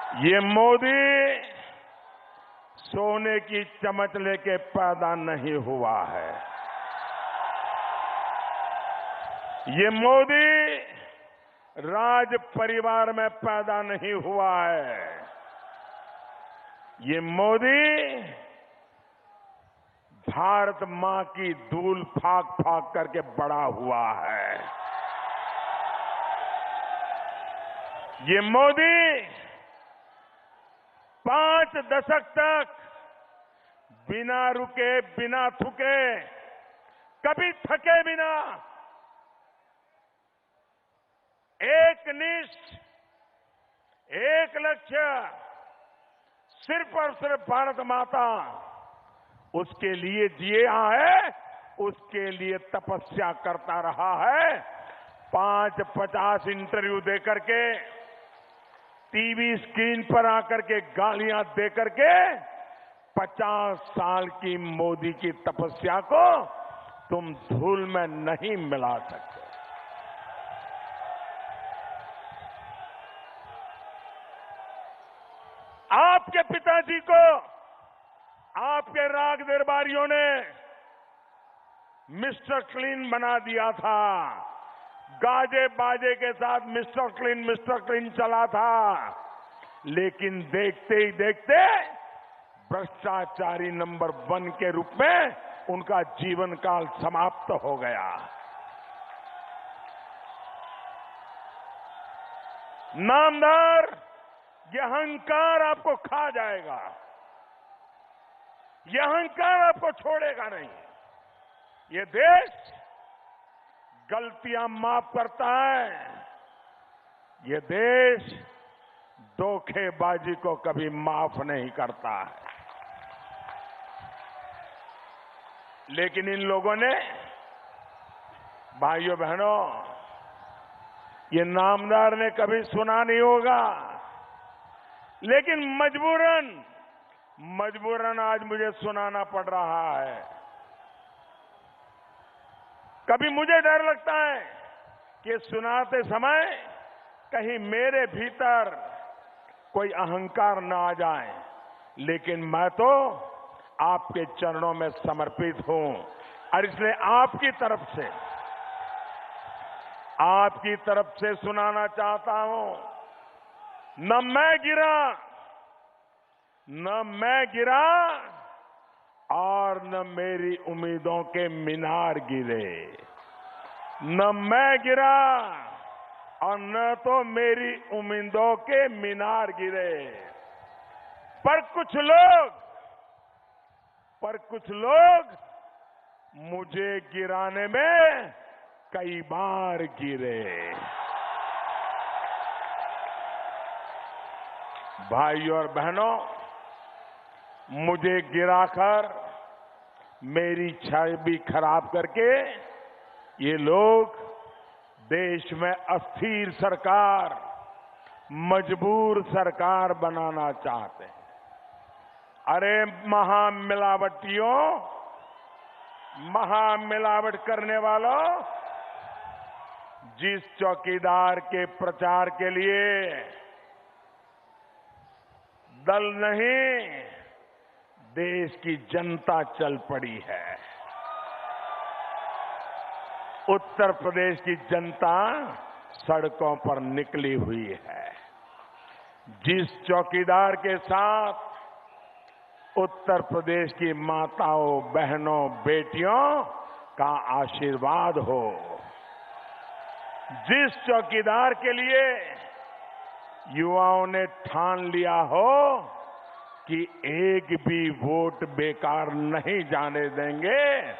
ये मोदी सोने की चमच लेके पैदा नहीं हुआ है। ये मोदी राज परिवार में पैदा नहीं हुआ है। ये मोदी भारत मां की धूल फाक फाक करके बड़ा हुआ है। ये मोदी 5 दशक तक बिना रुके, बिना थके, कभी थके बिना एक निष्ठ, एक लक्ष्य, सिर्फ और सिर्फ भारत माता उसके लिए जिया है, उसके लिए तपस्या करता रहा है। 50 इंटरव्यू देकर के, टीवी स्क्रीन पर आकर के गालियां देकर के 50 साल की मोदी की तपस्या को तुम धूल में नहीं मिला सकते। आपके पिताजी को आपके राग दरबारियों ने मिस्टर क्लीन बना दिया था। गाजे बाजे के साथ मिस्टर क्लीन चला था। लेकिन देखते ही देखते भ्रष्टाचारी नंबर 1 के रूप में उनका जीवन काल समाप्त हो गया। नामदार, ये अहंकार आपको खा जाएगा। ये अहंकार आपको छोड़ेगा नहीं। ये देश गलतियां माफ करता है। ये देश धोखेबाजी को कभी माफ नहीं करता है। लेकिन इन लोगों ने, भाइयों बहनों, ये नामदार ने कभी सुना नहीं होगा, लेकिन मजबूरन आज मुझे सुनाना पड़ रहा है। कभी मुझे डर लगता है कि सुनाते समय कहीं मेरे भीतर कोई अहंकार न आ जाए, लेकिन मैं तो आपके चरणों में समर्पित हूं और इसलिए आपकी तरफ से सुनाना चाहता हूं। न मैं गिरा और न मेरी उम्मीदों के मीनार गिरे। न मैं गिरा और न तो मेरी उम्मीदों के मीनार गिरे। पर कुछ लोग मुझे गिराने में कई बार गिरे। भाइयों और बहनों, मुझे गिराकर मेरी छवि खराब करके ये लोग देश में अस्थिर सरकार, मजबूर सरकार बनाना चाहते हैं। अरे महामिलावटियों, महामिलावट करने वालों, जिस चौकीदार के प्रचार के लिए दल नहीं, देश की जनता चल पड़ी है। उत्तर प्रदेश की जनता सड़कों पर निकली हुई है। जिस चौकीदार के साथ उत्तर प्रदेश की माताओं, बहनों, बेटियों का आशीर्वाद हो, जिस चौकीदार के लिए युवाओं ने ठान लिया हो कि एक भी वोट बेकार नहीं जाने देंगे,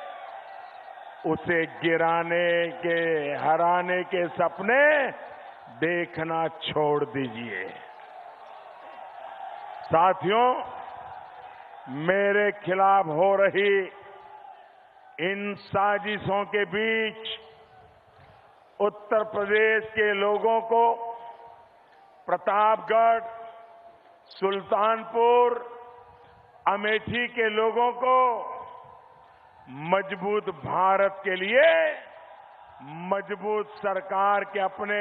उसे गिराने के, हराने के सपने देखना छोड़ दीजिए। साथियों, मेरे खिलाफ हो रही इन साजिशों के बीच उत्तर प्रदेश के लोगों को प्रतापगढ़, सुल्तानपुर, अमेठी के लोगों को मजबूत भारत के लिए मजबूत सरकार के अपने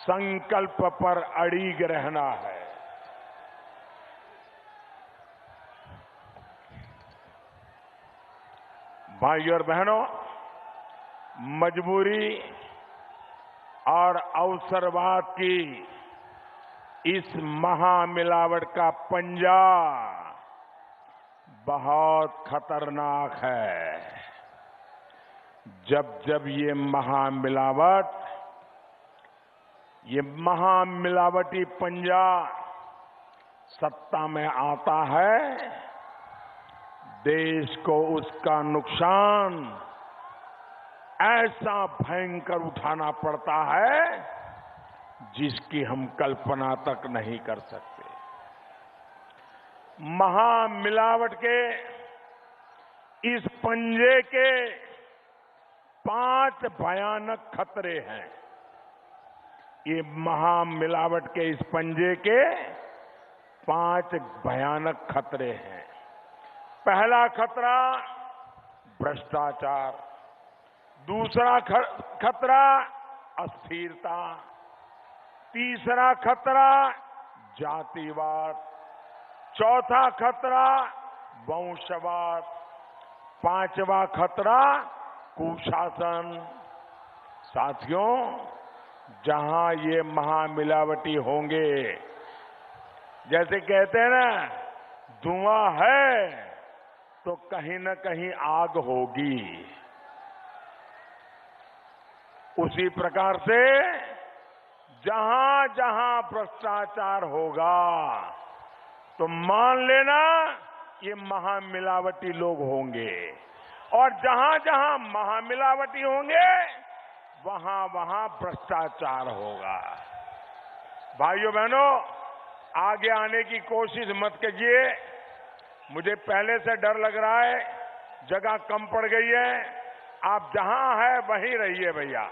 संकल्प पर अड़िग रहना है। भाइयों और बहनों, मजबूरी और अवसरवाद की इस महामिलावट का पंजा बहुत खतरनाक है। जब जब ये महामिलावटी पंजा सत्ता में आता है, देश को उसका नुकसान ऐसा भयंकर उठाना पड़ता है जिसकी हम कल्पना तक नहीं कर सकते। महामिलावट के इस पंजे के 5 भयानक खतरे हैं। ये महामिलावट के इस पंजे के 5 भयानक खतरे हैं। पहला खतरा भ्रष्टाचार, दूसरा खतरा अस्थिरता, तीसरा खतरा जातिवाद, चौथा खतरा वंशवाद, 5वां खतरा कुशासन। साथियों, जहां ये महामिलावटी होंगे, जैसे कहते हैं ना, धुआं है तो कहीं न कहीं आग होगी। उसी प्रकार से जहां जहां भ्रष्टाचार होगा तो मान लेना ये महामिलावटी लोग होंगे, और जहां जहां महामिलावटी होंगे वहां वहां भ्रष्टाचार होगा। भाइयों बहनों, आगे आने की कोशिश मत कीजिए। मुझे पहले से डर लग रहा है, जगह कम पड़ गई है। आप जहां है वहीं रहिए भैया।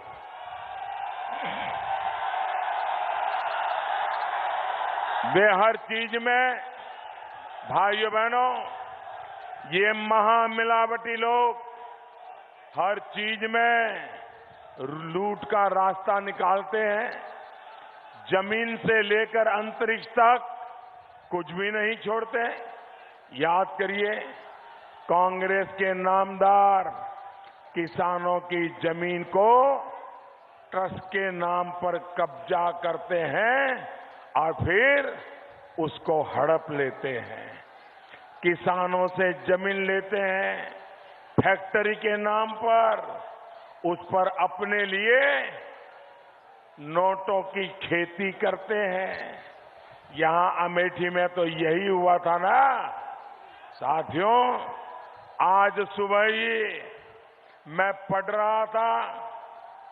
वे हर चीज में, भाइयों बहनों, ये महामिलावटी लोग हर चीज में लूट का रास्ता निकालते हैं। जमीन से लेकर अंतरिक्ष तक कुछ भी नहीं छोड़ते। याद करिए, कांग्रेस के नामदार किसानों की जमीन को ट्रस्ट के नाम पर कब्जा करते हैं और फिर उसको हड़प लेते हैं। किसानों से जमीन लेते हैं, फैक्ट्री के नाम पर उस पर अपने लिए नोटों की खेती करते हैं। यहां अमेठी में तो यही हुआ था ना। साथियों, आज सुबह ही मैं पढ़ रहा था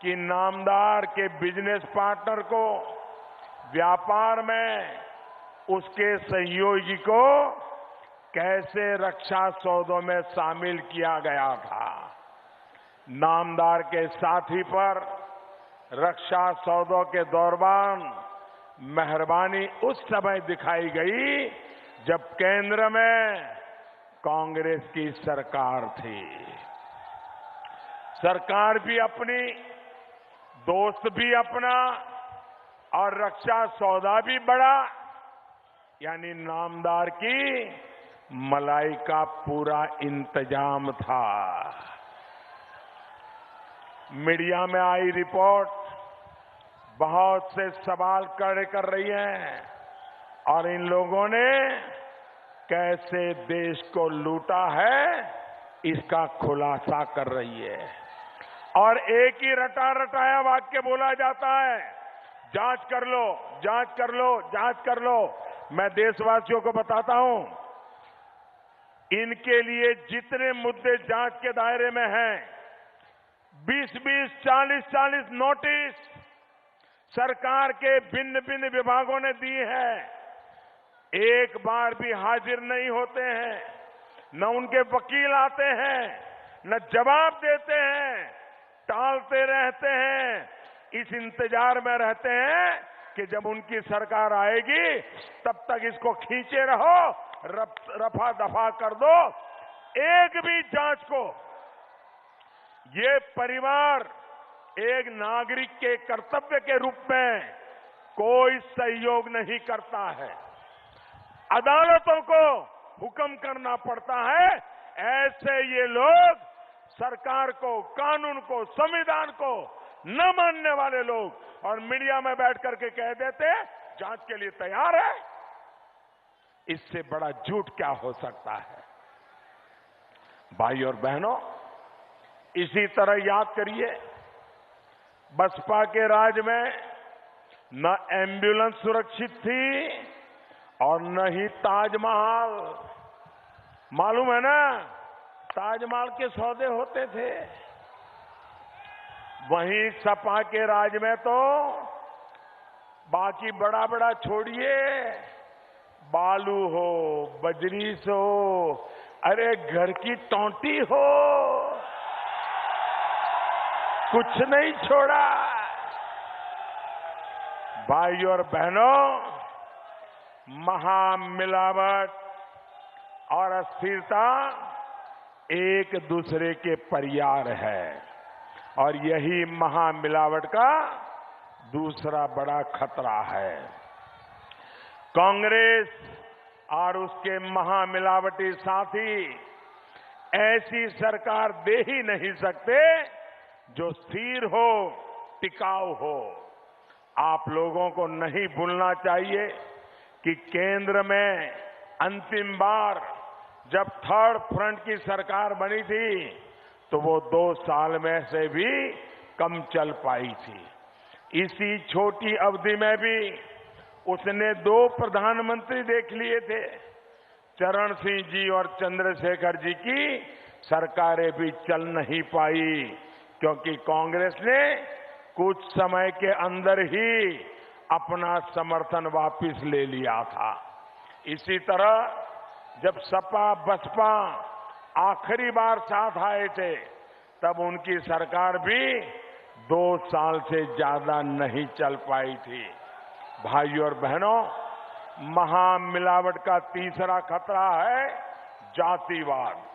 कि नामदार के बिजनेस पार्टनर को व्यापार में उसके सहयोगी को कैसे रक्षा सौदों में शामिल किया गया था। नामदार के साथी पर रक्षा सौदों के दौरान मेहरबानी उस समय दिखाई गई जब केंद्र में कांग्रेस की सरकार थी। सरकार भी अपनी, दोस्त भी अपना और रक्षा सौदा भी बड़ा, यानी नामदार की मलाई का पूरा इंतजाम था। मीडिया में आई रिपोर्ट बहुत से सवाल खड़े कर रही हैं और इन लोगों ने कैसे देश को लूटा है इसका खुलासा कर रही है। और एक ही रटा रटाया वाक्य बोला जाता है, जांच कर लो, जांच कर लो, जांच कर लो। मैं देशवासियों को बताता हूं, इनके लिए जितने मुद्दे जांच के दायरे में हैं, 20-20, 40-40 नोटिस सरकार के भिन्न भिन्न विभागों ने दी है। एक बार भी हाजिर नहीं होते हैं, न उनके वकील आते हैं, न जवाब देते हैं, टालते रहते हैं। इस इंतजार में रहते हैं कि जब उनकी सरकार आएगी तब तक इसको खींचे रहो, रफा दफा कर दो। एक भी जांच को ये परिवार एक नागरिक के कर्तव्य के रूप में कोई सहयोग नहीं करता है। अदालतों को हुक्म करना पड़ता है। ऐसे ये लोग सरकार को, कानून को, संविधान को न मानने वाले लोग और मीडिया में बैठ करके कह देते जांच के लिए तैयार है। इससे बड़ा झूठ क्या हो सकता है? भाई और बहनों, इसी तरह याद करिए, बसपा के राज में न एम्बुलेंस सुरक्षित थी और न ही ताजमहल। मालूम है ना, ताजमहल के सौदे होते थे। वहीं सपा के राज में तो बाकी बड़ा बड़ा छोड़िए, बालू हो, बजरीस हो, अरे घर की टोंटी हो, कुछ नहीं छोड़ा। भाइयों और बहनों, महामिलावट और अस्थिरता एक दूसरे के परिवार है और यही महामिलावट का दूसरा बड़ा खतरा है। कांग्रेस और उसके महामिलावटी साथी ऐसी सरकार दे ही नहीं सकते जो स्थिर हो, टिकाऊ हो। आप लोगों को नहीं भूलना चाहिए कि केंद्र में अंतिम बार जब थर्ड फ्रंट की सरकार बनी थी तो वो 2 साल में से भी कम चल पाई थी। इसी छोटी अवधि में भी उसने 2 प्रधानमंत्री देख लिए थे। चरण सिंह जी और चंद्रशेखर जी की सरकारें भी चल नहीं पाई क्योंकि कांग्रेस ने कुछ समय के अंदर ही अपना समर्थन वापस ले लिया था। इसी तरह जब सपा बसपा आखिरी बार साथ आए थे तब उनकी सरकार भी 2 साल से ज्यादा नहीं चल पाई थी। भाइयों और बहनों, महामिलावट का तीसरा खतरा है जातिवाद।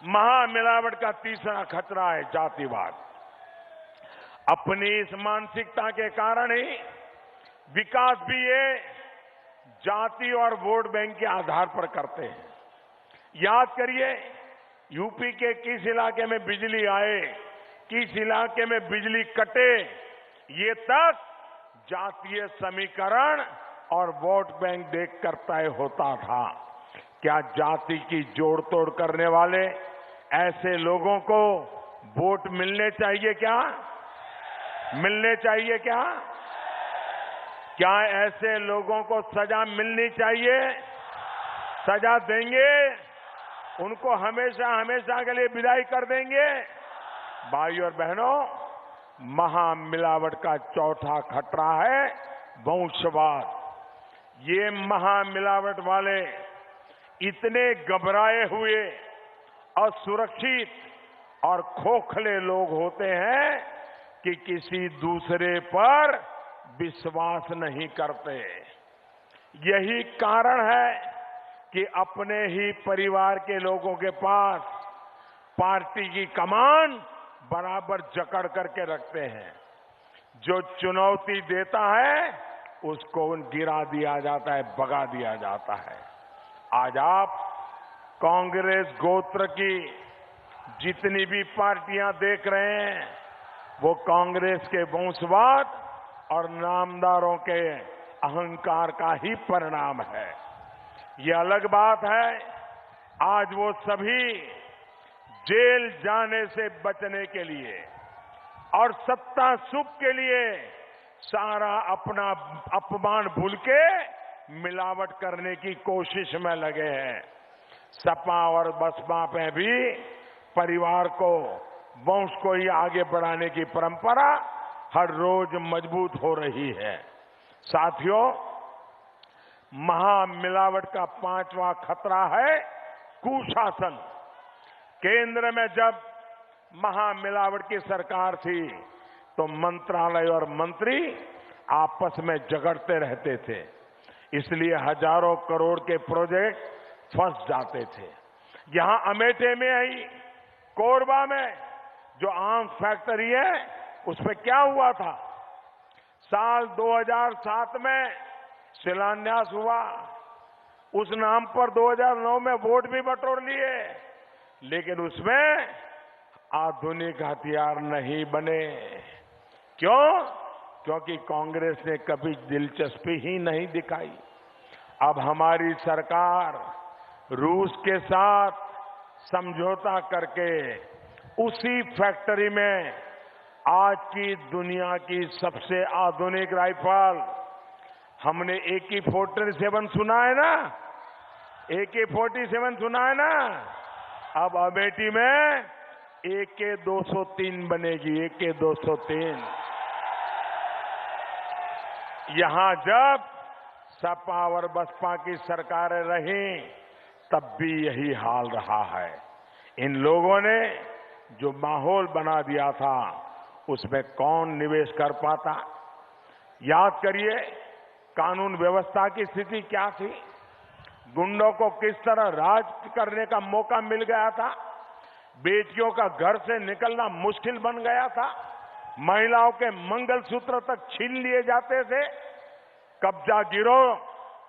महामिलावट का तीसरा खतरा है जातिवाद। अपनी इस मानसिकता के कारण ही विकास भी ये जाति और वोट बैंक के आधार पर करते हैं। याद करिए, यूपी के किस इलाके में बिजली आए, किस इलाके में बिजली कटे, ये तक जातीय समीकरण और वोट बैंक देखकर तय होता था। क्या जाति की जोड़ तोड़ करने वाले ऐसे लोगों को वोट मिलने चाहिए? क्या मिलने चाहिए? क्या ऐसे लोगों को सजा मिलनी चाहिए? सजा देंगे? उनको हमेशा हमेशा के लिए विदाई कर देंगे? भाइयों और बहनों, महामिलावट का चौथा खतरा है वंशवाद। ये महामिलावट वाले इतने घबराए हुए, असुरक्षित और खोखले लोग होते हैं कि किसी दूसरे पर विश्वास नहीं करते। यही कारण है कि अपने ही परिवार के लोगों के पास पार्टी की कमान बराबर जकड़ करके रखते हैं। जो चुनौती देता है उसको गिरा दिया जाता है, भगा दिया जाता है। आज आप कांग्रेस गोत्र की जितनी भी पार्टियां देख रहे हैं वो कांग्रेस के वंशवाद और नामदारों के अहंकार का ही परिणाम है। ये अलग बात है, आज वो सभी जेल जाने से बचने के लिए और सत्ता सुख के लिए सारा अपना अपमान भूल के मिलावट करने की कोशिश में लगे हैं। सपा और बसपा में भी परिवार को, वंश को ही आगे बढ़ाने की परंपरा हर रोज मजबूत हो रही है। साथियों, महामिलावट का 5वां खतरा है कुशासन। केंद्र में जब महामिलावट की सरकार थी तो मंत्रालय और मंत्री आपस में झगड़ते रहते थे, इसलिए हजारों करोड़ के प्रोजेक्ट फंस जाते थे। यहां अमेठी में ही कोरबा में जो आर्म्स फैक्ट्री है उस पर क्या हुआ था? साल 2007 में शिलान्यास हुआ, उस नाम पर 2009 में वोट भी बटोर लिए, लेकिन उसमें आधुनिक हथियार नहीं बने। क्यों? क्योंकि कांग्रेस ने कभी दिलचस्पी ही नहीं दिखाई। अब हमारी सरकार रूस के साथ समझौता करके उसी फैक्ट्री में आज की दुनिया की सबसे आधुनिक राइफल, हमने AK-47 सुना है ना, AK-47 सुना है ना, अब अमेठी में AK-203 बनेगी, AK-203। यहां जब सपा और बसपा की सरकारें रहीं, तब भी यही हाल रहा है। इन लोगों ने जो माहौल बना दिया था, उसमें कौन निवेश कर पाता? याद करिए, कानून व्यवस्था की स्थिति क्या थी, गुंडों को किस तरह राज करने का मौका मिल गया था, बेटियों का घर से निकलना मुश्किल बन गया था, महिलाओं के मंगलसूत्र तक छीन लिए जाते थे, कब्जा गिरोह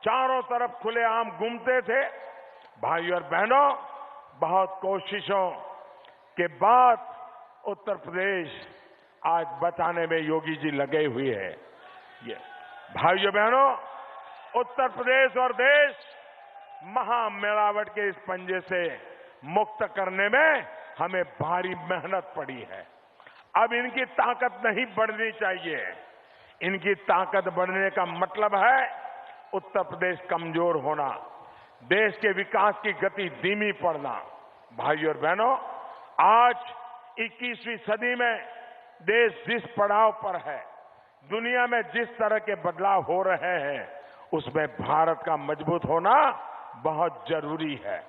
चारों तरफ खुलेआम घूमते थे। भाइयों और बहनों, बहुत कोशिशों के बाद उत्तर प्रदेश आज बचाने में योगी जी लगे हुए हैं। ये भाइयों बहनों, उत्तर प्रदेश और देश महामिलावट के इस पंजे से मुक्त करने में हमें भारी मेहनत पड़ी है। अब इनकी ताकत नहीं बढ़नी चाहिए। इनकी ताकत बढ़ने का मतलब है उत्तर प्रदेश कमजोर होना, देश के विकास की गति धीमी पड़ना। भाइयों और बहनों, आज 21वीं सदी में देश जिस पड़ाव पर है, दुनिया में जिस तरह के बदलाव हो रहे हैं, उसमें भारत का मजबूत होना बहुत जरूरी है।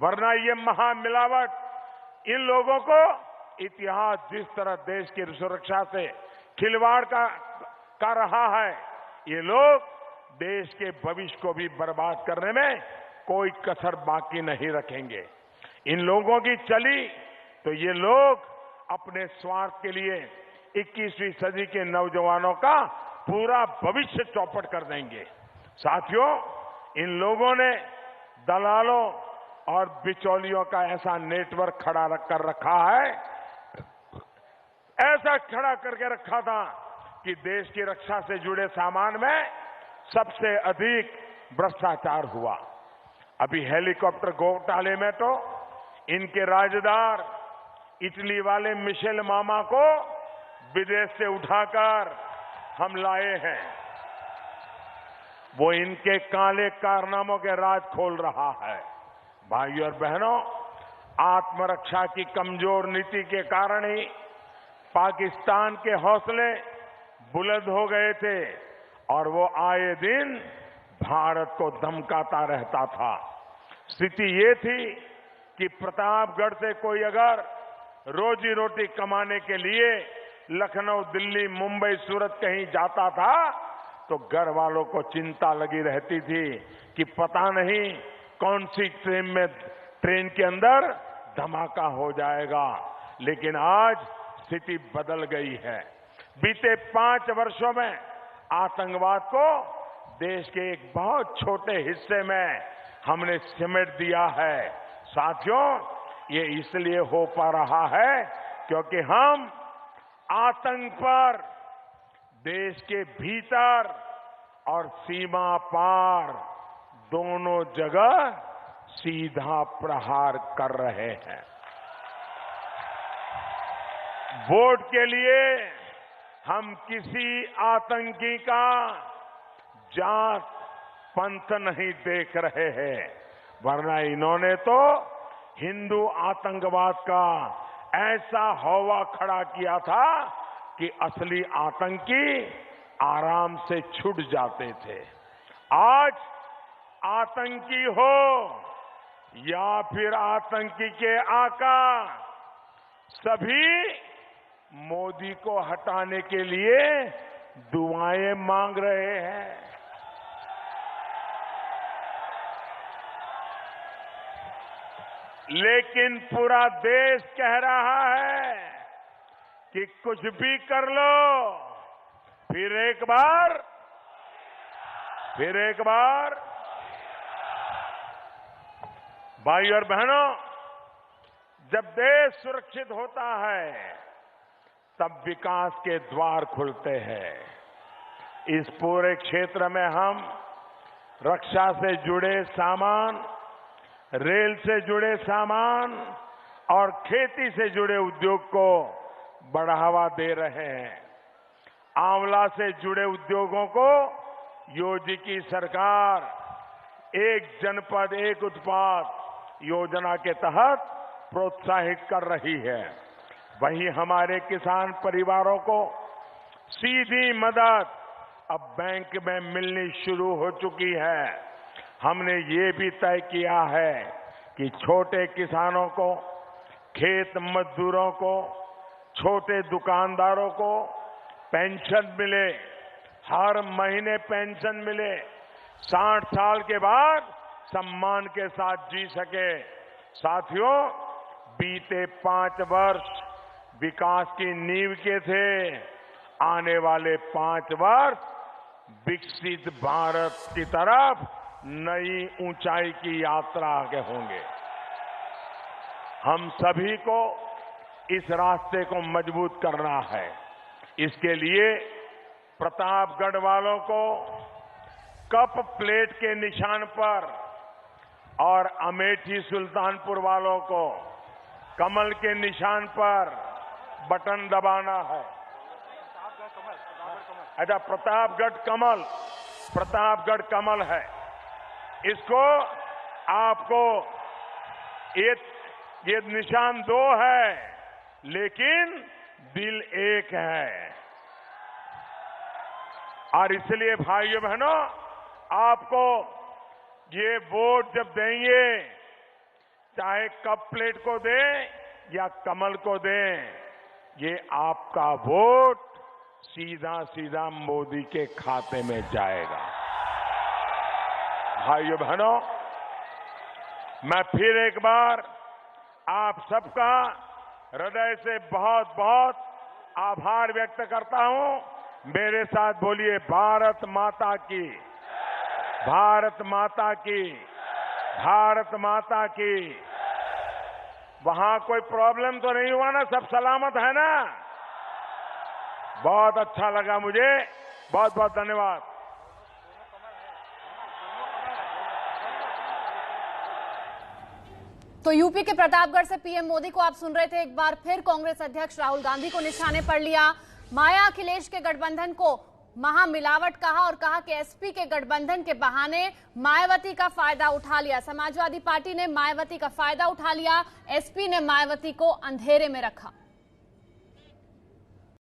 वरना ये महामिलावट इन लोगों को इतिहास जिस तरह देश की सुरक्षा से खिलवाड़ कर रहा है, ये लोग देश के भविष्य को भी बर्बाद करने में कोई कसर बाकी नहीं रखेंगे। इन लोगों की चली तो ये लोग अपने स्वार्थ के लिए 21वीं सदी के नौजवानों का पूरा भविष्य चौपट कर देंगे। साथियों, इन लोगों ने दलालों और बिचौलियों का ऐसा नेटवर्क खड़ा कर रखा है, ऐसा खड़ा करके रखा था कि देश की रक्षा से जुड़े सामान में सबसे अधिक भ्रष्टाचार हुआ। अभी हेलीकॉप्टर घोटाले में तो इनके राजदार इटली वाले मिशेल मामा को विदेश से उठाकर हम लाए हैं। वो इनके काले कारनामों के राज खोल रहा है। भाइयों और बहनों, आत्मरक्षा की कमजोर नीति के कारण ही पाकिस्तान के हौसले बुलंद हो गए थे और वो आए दिन भारत को धमकाता रहता था। स्थिति ये थी कि प्रतापगढ़ से कोई अगर रोजी रोटी कमाने के लिए लखनऊ, दिल्ली, मुंबई, सूरत कहीं जाता था तो घर वालों को चिंता लगी रहती थी कि पता नहीं कौन सी ट्रेन के अंदर धमाका हो जाएगा। लेकिन आज स्थिति बदल गई है। बीते 5 वर्षों में आतंकवाद को देश के एक बहुत छोटे हिस्से में हमने सिमट दिया है। साथियों, ये इसलिए हो पा रहा है क्योंकि हम आतंक पर देश के भीतर और सीमा पार दोनों जगह सीधा प्रहार कर रहे हैं। वोट के लिए हम किसी आतंकी का जात पंथ नहीं देख रहे हैं, वरना इन्होंने तो हिंदू आतंकवाद का ऐसा हौवा खड़ा किया था कि असली आतंकी आराम से छूट जाते थे। आज आतंकी हो या फिर आतंकी के आका, सभी मोदी को हटाने के लिए दुआएं मांग रहे हैं। लेकिन पूरा देश कह रहा है कि कुछ भी कर लो, फिर एक बार भाइयों और बहनों, जब देश सुरक्षित होता है तब विकास के द्वार खुलते हैं। इस पूरे क्षेत्र में हम रक्षा से जुड़े सामान, रेल से जुड़े सामान और खेती से जुड़े उद्योग को बढ़ावा दे रहे हैं। आंवला से जुड़े उद्योगों को योगी की सरकार एक जनपद एक उत्पाद योजना के तहत प्रोत्साहित कर रही है। वहीं हमारे किसान परिवारों को सीधी मदद अब बैंक में मिलनी शुरू हो चुकी है। हमने ये भी तय किया है कि छोटे किसानों को, खेत मजदूरों को, छोटे दुकानदारों को पेंशन मिले, हर महीने पेंशन मिले, 60 साल के बाद सम्मान के साथ जी सके। साथियों, बीते 5 वर्ष विकास की नींव के थे। आने वाले 5 वर्ष विकसित भारत की तरफ नई ऊंचाई की यात्रा आगे होंगे। हम सभी को इस रास्ते को मजबूत करना है। इसके लिए प्रतापगढ़ वालों को कप प्लेट के निशान पर और अमेठी सुल्तानपुर वालों को कमल के निशान पर बटन दबाना है। अच्छा, प्रतापगढ़ कमल है। इसको आपको ये निशान 2 है, लेकिन दिल एक है। और इसलिए भाइयों बहनों, आपको ये वोट जब देंगे, चाहे कप प्लेट को दें या कमल को दें, ये आपका वोट सीधा सीधा मोदी के खाते में जाएगा। भाइयों बहनों, मैं फिर एक बार आप सबका हृदय से बहुत बहुत आभार व्यक्त करता हूं। मेरे साथ बोलिए, भारत माता की, भारत माता की, भारत माता की। वहां कोई प्रॉब्लम तो नहीं हुआ ना? सब सलामत है ना? बहुत अच्छा लगा मुझे। बहुत बहुत धन्यवाद। तो यूपी के प्रतापगढ़ से पीएम मोदी को आप सुन रहे थे। एक बार फिर कांग्रेस अध्यक्ष राहुल गांधी को निशाने पर लिया। माया अखिलेश के गठबंधन को महामिलावट कहा और कहा कि एसपी के गठबंधन के बहाने मायावती का फायदा उठा लिया। समाजवादी पार्टी ने मायावती का फायदा उठा लिया, एसपी ने मायावती को अंधेरे में रखा।